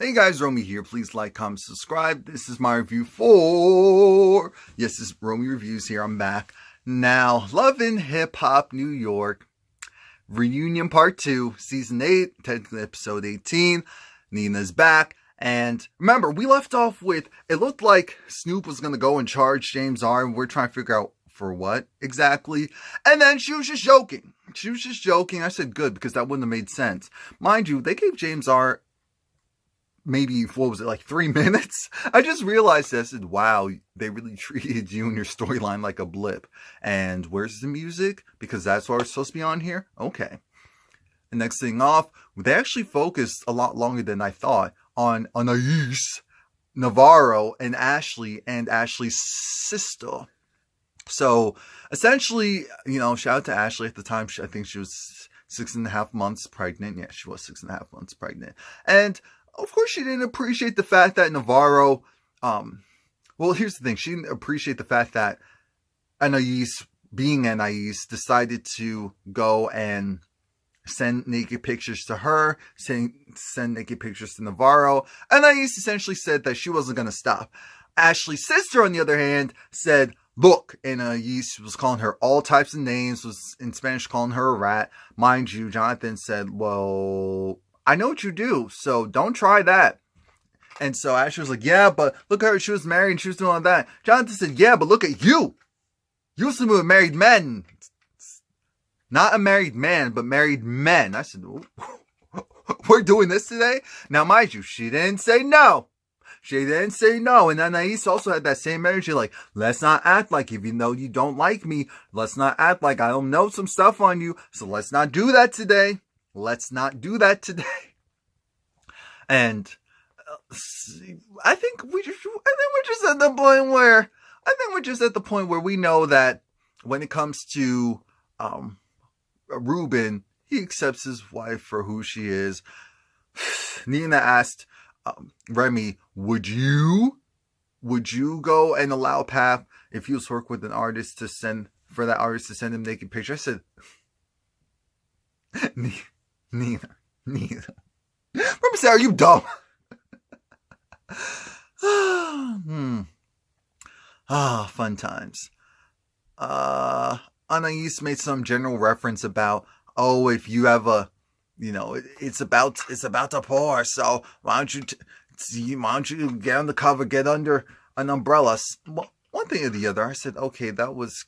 Hey guys, Romie here. Please like, comment, subscribe. This is my review for... Yes, this is Romie Reviews here. I'm back. Now, Love in Hip Hop New York. Reunion Part 2, Season 8, technically Episode 18. Nina's back. And remember, we left off with, it looked like Snoop was going to go and charge James R. And we're trying to figure out for what exactly. And then she was just joking. I said good, because that wouldn't have made sense. Mind you, they gave James R. maybe, what was it, like 3 minutes? I just realized this, and wow, they really treated you and your storyline like a blip. And where's the music? Because that's what we're supposed to be on here? Okay. And next thing off, they actually focused a lot longer than I thought on Anais, Navarro, and Ashley's sister. So, essentially, you know, shout out to Ashley at the time. I think she was 6.5 months pregnant. Yeah, she was 6.5 months pregnant. And of course, she didn't appreciate the fact that Navarro, well, here's the thing. She didn't appreciate the fact that Anais, being Anais, decided to go and send naked pictures to her, send naked pictures to Navarro. Anais essentially said that she wasn't going to stop. Ashley's sister, on the other hand, said, look, and Anais was calling her all types of names, was in Spanish calling her a rat. Mind you, Jonathan said, well, I know what you do, so don't try that. And so Ashley was like, yeah, but look at her. She was married and she was doing all that. Jonathan said, yeah, but look at you. You sleep with married men. Not a married man, but married men. I said, we're doing this today? Now, mind you, she didn't say no. She didn't say no. And Anais also had that same energy, like, let's not act like, even though you don't like me, let's not act like I don't know some stuff on you. So let's not do that today. Let's not do that today. And I think we're just at the point where we know that when it comes to Ruben, he accepts his wife for who she is. Nina asked Remy, would you go and allow Path, if he was to work with an artist, to send him naked pictures? I said, Nina. Remy said, are you dumb? Fun times. Anais made some general reference about, oh, if you have a, you know, it's about to pour, so why don't you get on the cover, get under an umbrella? Well, one thing or the other. I said, okay, that was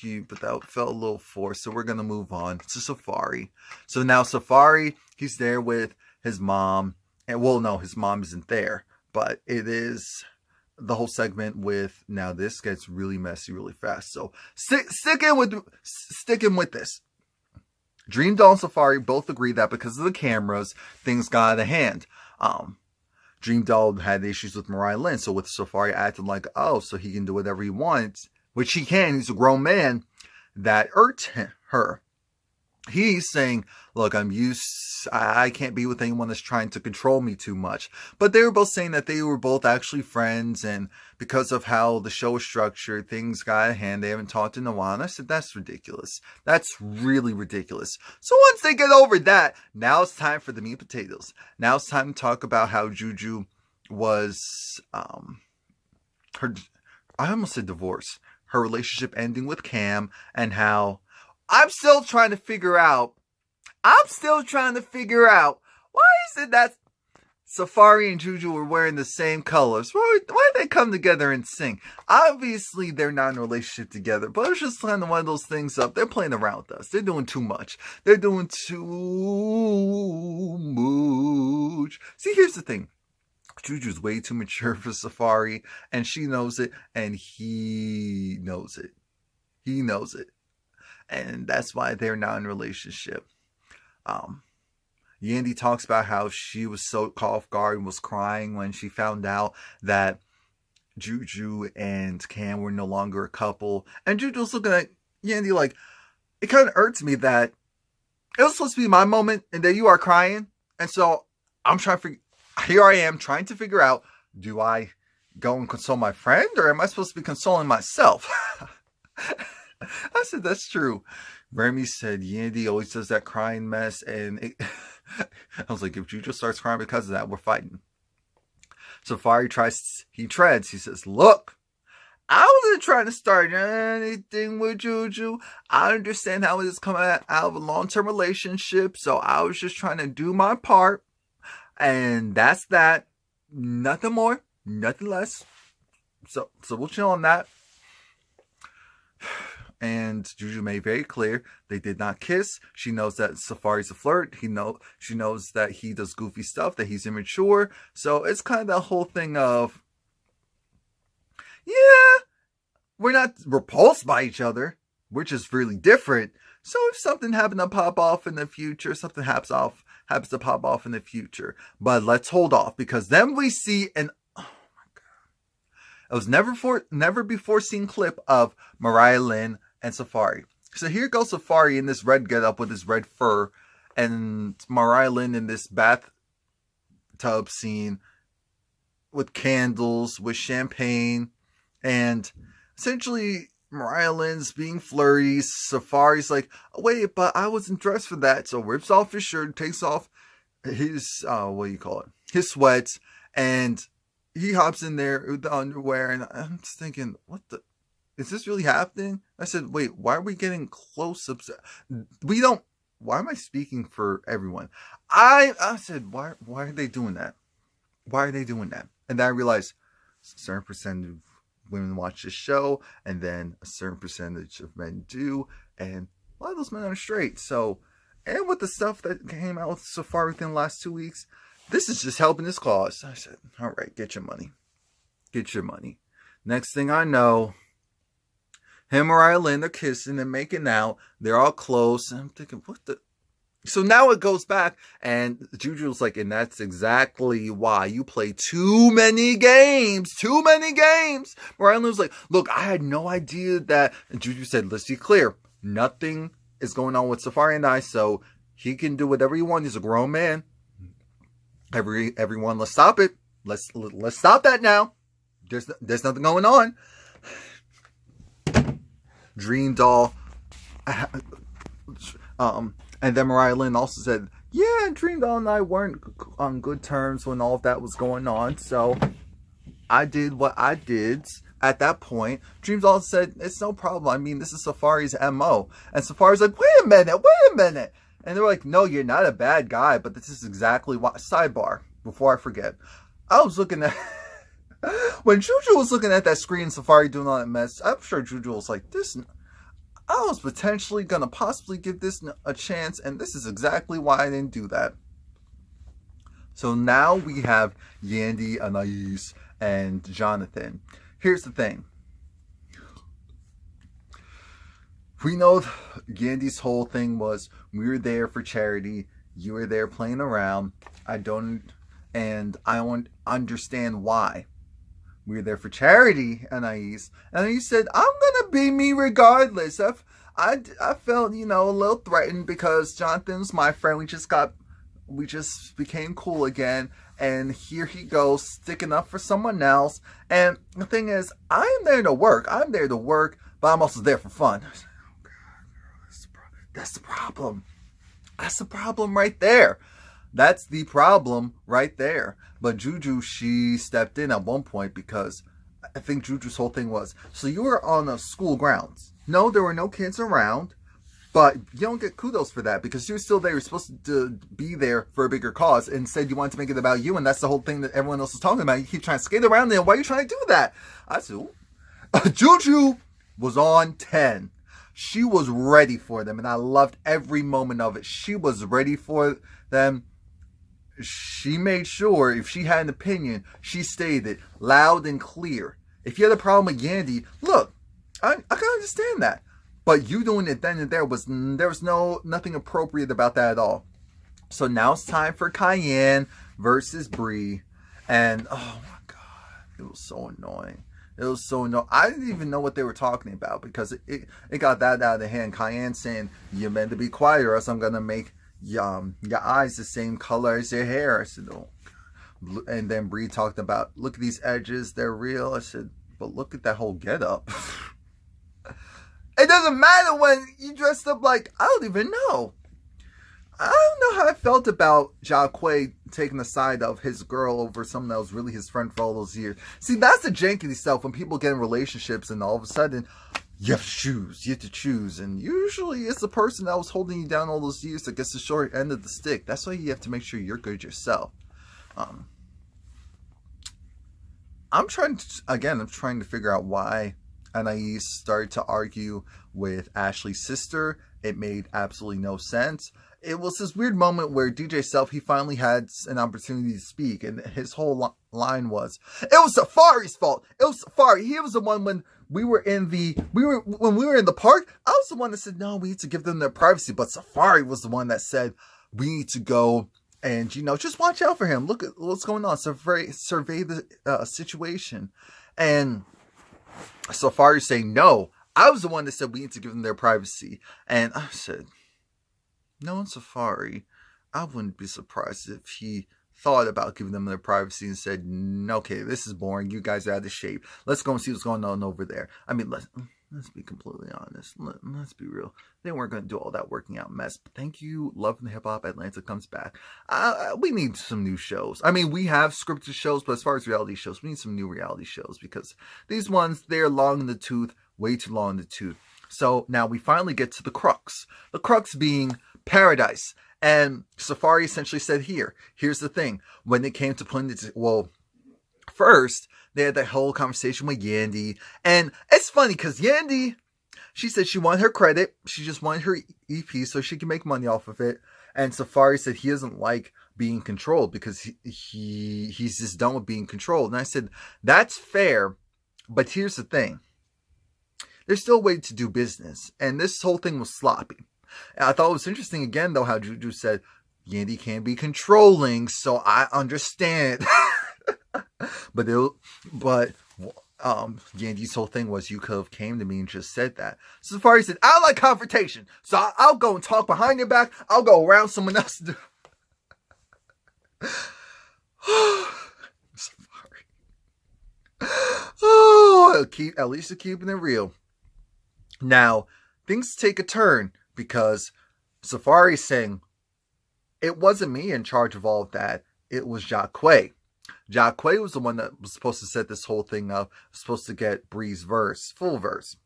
cute, but that felt a little forced, so we're gonna move on to Safari. So now Safari, he's there with his mom, and well, no, his mom isn't there, but it is the whole segment with, now this gets really messy really fast, so sticking with this. Dream Doll and Safari both agree that because of the cameras, things got out of hand. Dream Doll had issues with Mariah Lynn, so with Safari acting like, oh, so he can do whatever he wants, which he can, he's a grown man, that irked her. He's saying, look, I can't be with anyone that's trying to control me too much. But they were both saying that they were both actually friends, and because of how the show is structured, things got out of hand. They haven't talked in a while. And I said, that's ridiculous. That's really ridiculous. So once they get over that, now it's time for the meat and potatoes. Now it's time to talk about how Juju was, I almost said divorce. Her relationship ending with Cam, and how I'm still trying to figure out why is it that Safari and Juju were wearing the same colors? Why did they come together and sing? Obviously, they're not in a relationship together, but it's just kind of one of those things up. They're playing around with us. They're doing too much. They're doing too much. See, here's the thing. Juju's way too mature for Safari, and she knows it, and he knows it. He knows it. And that's why they're not in a relationship. Yandy talks about how she was so caught off guard and was crying when she found out that Juju and Cam were no longer a couple. And Juju's looking at Yandy like, it kind of irks me that it was supposed to be my moment and that you are crying. And so I'm trying to figure, here I am trying to figure out, do I go and console my friend, or am I supposed to be consoling myself? I said, that's true. Remy said, Yandy always does that crying mess. And I was like, if Juju starts crying because of that, we're fighting. Safari treads. He says, look, I wasn't trying to start anything with Juju. I understand how it is coming out of a long-term relationship, so I was just trying to do my part. And that's that. Nothing more, nothing less. So we'll chill on that. And Juju made very clear they did not kiss. She knows that Safari's a flirt. She knows that he does goofy stuff, that he's immature. So it's kind of that whole thing of, yeah, we're not repulsed by each other. We're just really different. So if something happened to pop off in the future, something happens to pop off in the future. But let's hold off, because then we see an, oh my God, it was never before seen clip of Mariah Lynn and Safari. So here goes Safari in this red getup with his red fur, and Mariah Lynn in this bathtub scene with candles, with champagne, and essentially Mariah Lynn's being flirty. Safari's like, oh, wait, but I wasn't dressed for that. So rips off his shirt, takes off his, his sweats, and he hops in there with the underwear, and I'm just thinking, what the, is this really happening? I said, wait, why are we getting close ups? Why am I speaking for everyone? I said, why are they doing that? Why are they doing that? And then I realized a certain percentage of women watch this show, and then a certain percentage of men do, and a lot of those men are straight. So, and with the stuff that came out so far within the last 2 weeks, this is just helping his cause. I said, all right, get your money. Get your money. Next thing I know, him and Mariah Lynn, they're kissing and making out. They're all close. And I'm thinking, what the? So now it goes back, and Juju's like, and that's exactly why you play too many games. Too many games. Mariah Lynn was like, look, I had no idea that. And Juju said, let's be clear. Nothing is going on with Safari and I, so he can do whatever he wants. He's a grown man. Everyone, let's stop it. Let's stop that now. There's nothing going on. Dream doll. And then Mariah Lynn also said, yeah, Dream doll and I weren't on good terms when all of that was going on. So I did what I did at that point. Dream doll said, it's no problem. I mean, this is Safari's MO. And Safari's like, wait a minute. And they're like, no, you're not a bad guy, but this is exactly why. Sidebar, before I forget. I was looking at, when Juju was looking at that screen, Safari doing all that mess, I'm sure Juju was like, this, I was potentially going to possibly give this a chance, and this is exactly why I didn't do that. So now we have Yandy, Anais, and Jonathan. Here's the thing. We know Yandy's whole thing was, we were there for charity, you were there playing around. I don't understand why. We were there for charity, Anais. And he said, I'm going to be me regardless. I felt, a little threatened because Jonathan's my friend. We just became cool again. And here he goes, sticking up for someone else. And the thing is, I am there to work. But I'm also there for fun. I said, oh, God, that's the problem. That's the problem right there. That's the problem right there. But Juju, she stepped in at one point because I think Juju's whole thing was, so you were on a school grounds. No, there were no kids around, but you don't get kudos for that because you're still there. You're supposed to be there for a bigger cause. Instead, you wanted to make it about you, and that's the whole thing that everyone else is talking about. You keep trying to skate around there. Why are you trying to do that? I said, Juju was on 10. She was ready for them, and I loved every moment of it. She was ready for them. She made sure if she had an opinion, she stated it loud and clear. If you had a problem with Yandy, look, I can understand that. But you doing it then and there was nothing appropriate about that at all. So now it's time for Cayenne versus Bree. And oh my God, it was so annoying. It was so annoying. I didn't even know what they were talking about because it got that out of the hand. Cayenne saying, you're meant to be quiet or else I'm going to make your eyes the same color as your hair. I said, oh. And then Bree talked about, look at these edges, they're real. I said, but look at that whole getup. It doesn't matter when you dressed up like, I don't even know. I don't know how I felt about Jacquay taking the side of his girl over someone that was really his friend for all those years. See, that's the janky stuff when people get in relationships and all of a sudden you have to choose. You have to choose. And usually it's the person that was holding you down all those years that gets the short end of the stick. That's why you have to make sure you're good yourself. I'm trying to figure out why Anais started to argue with Ashley's sister. It made absolutely no sense. It was this weird moment where DJ Self, he finally had an opportunity to speak, and his whole line was, "It was Safari's fault. It was Safari. He was the one when we were in the park. I was the one that said no, we need to give them their privacy, but Safari was the one that said we need to go and just watch out for him. Look at what's going on. Survey the situation." And Safari saying, "No, I was the one that said we need to give them their privacy." And I said, knowing Safari, I wouldn't be surprised if he thought about giving them their privacy and said, "Okay, this is boring. You guys are out of shape. Let's go and see what's going on over there." I mean, let's be completely honest. Let's be real. They weren't going to do all that working out mess. But thank you, Love and Hip Hop Atlanta comes back. We need some new shows. I mean, we have scripted shows, but as far as reality shows, we need some new reality shows because these ones, they're long in the tooth, way too long in the tooth. So now we finally get to the crux. The crux being Paradise. And Safari essentially said, here's the thing. When it came to putting it, well, first, they had that whole conversation with Yandy. And it's funny because Yandy, she said she wanted her credit. She just wanted her EP so she can make money off of it. And Safari said he doesn't like being controlled because he's just done with being controlled. And I said, that's fair. But here's the thing. There's still a way to do business. And this whole thing was sloppy. And I thought it was interesting again, though, how Juju said, Yandy can be controlling, so I understand. But Yandy's whole thing was, you could have came to me and just said that. So Safari said, I like confrontation, so I'll go and talk behind your back. I'll go around someone else. Safari. Oh, at least they're keeping it real. Now, things take a turn because Safari's saying, it wasn't me in charge of all of that. It was Jacquay. Jacquay was the one that was supposed to set this whole thing up, supposed to get Bree's verse, full verse.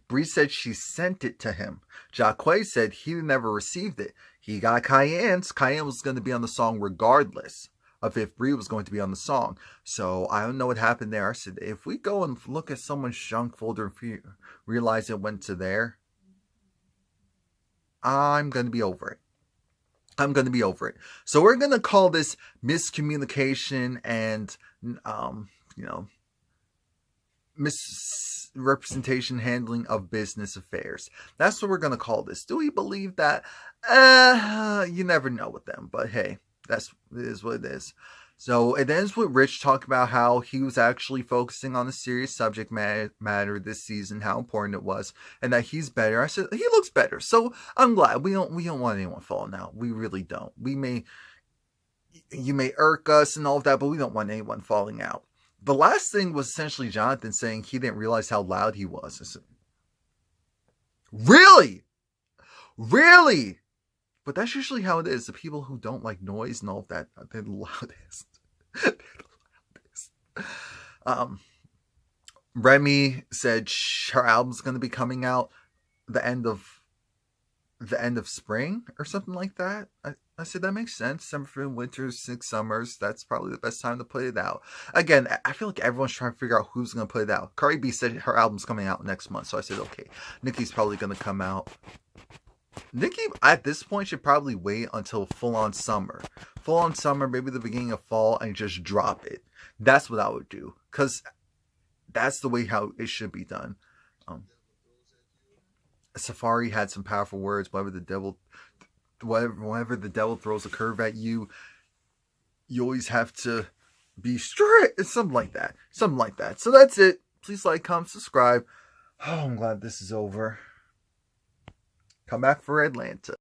Bree said she sent it to him. Jacquay said he never received it. He got Cayenne's. Cayenne was going to be on the song regardless of if Bree was going to be on the song. So I don't know what happened there. I said, if we go and look at someone's junk folder and realize it went to there, I'm going to be over it. I'm going to be over it. So we're going to call this miscommunication and, misrepresentation handling of business affairs. That's what we're going to call this. Do we believe that? You never know with them. But hey, it is what it is. So it ends with Rich talking about how he was actually focusing on a serious subject matter this season, how important it was, and that he's better. I said, he looks better. So I'm glad. We don't want anyone falling out. We really don't. You may irk us and all of that, but we don't want anyone falling out. The last thing was essentially Jonathan saying he didn't realize how loud he was. I said, really? Really? But that's usually how it is. The people who don't like noise and all of that, they're the loudest. They're the loudest. Remy said her album's going to be coming out the end of spring or something like that. I said that makes sense. Summer, spring, winter, 6 summers. That's probably the best time to put it out. Again, I feel like everyone's trying to figure out who's going to put it out. Cardi B said her album's coming out next month. So I said, okay, Nicki's probably going to come out. Nicki, at this point, should probably wait until full-on summer. Full-on summer, maybe the beginning of fall, and just drop it. That's what I would do. Because that's the way how it should be done. Safari had some powerful words. Whenever the devil throws a curve at you, you always have to be straight. It's something like that. Something like that. So that's it. Please like, comment, subscribe. Oh, I'm glad this is over. Come back for Atlanta.